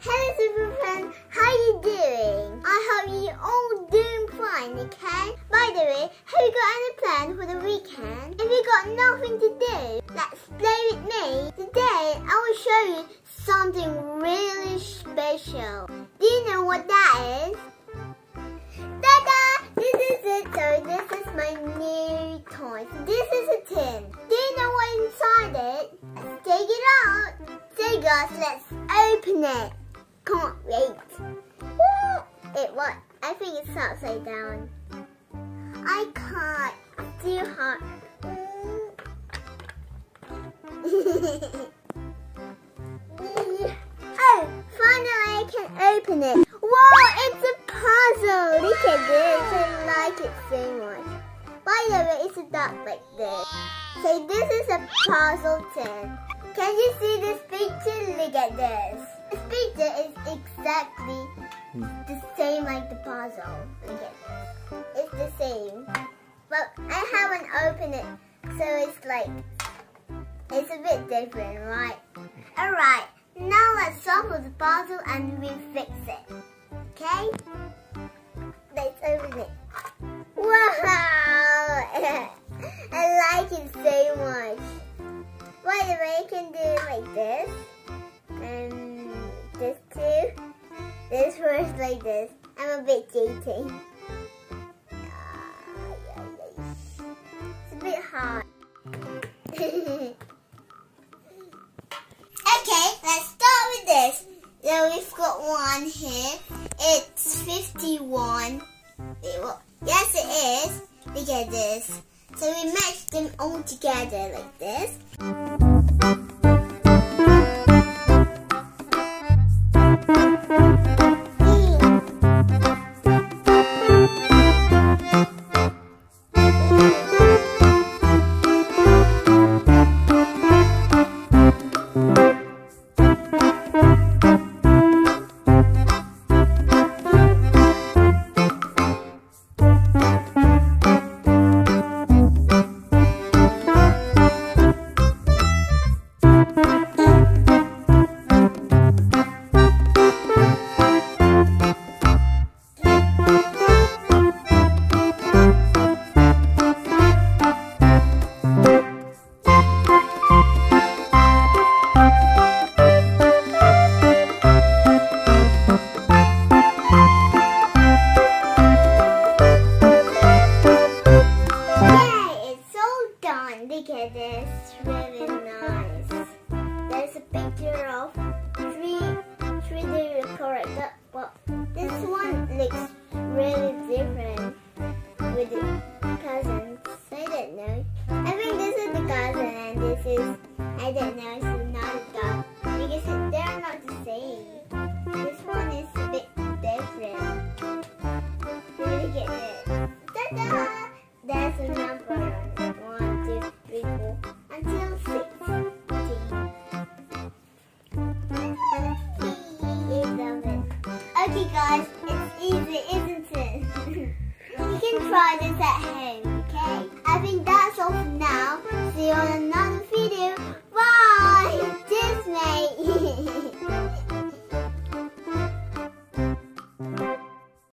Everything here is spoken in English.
Hello super friends, how you doing? I hope you all doing fine, okay? By the way, have you got any plan for the weekend? If you got nothing to do, let's play with me. Today, I will show you something really special. Do you know what that is? Ta-da! This is it. So this is my new toy. This is a tin. Do you know what's inside it? Let's take it out. So guys, let's open it. Can't wait. What? I think it's upside down. I can't. It's too hard. Oh, finally I can open it. Whoa, it's a puzzle. Look at this. I like it so much. By the way, it's a duck like this. So this is a puzzle tin. Can you see this picture? Look at this. This picture is exactly the same like the puzzle. Look at this. It's the same. But I haven't opened it, so it's a bit different, right? Alright, now let's solve the puzzle and we'll fix it. Okay? Let's open it. Wow! I like it so much. By the way, I can do it like this. And this too. This first like this. I'm a bit cheating. It's a bit hard. Okay, let's start with this. So we've got one here. It's 51. Yes, it is. Look at this. So we match them all together like this. Look at this, really nice. There's a picture of 3D recorder, but this one looks really different with the cousins. I don't know. I think this is the cousin and this is, I don't know.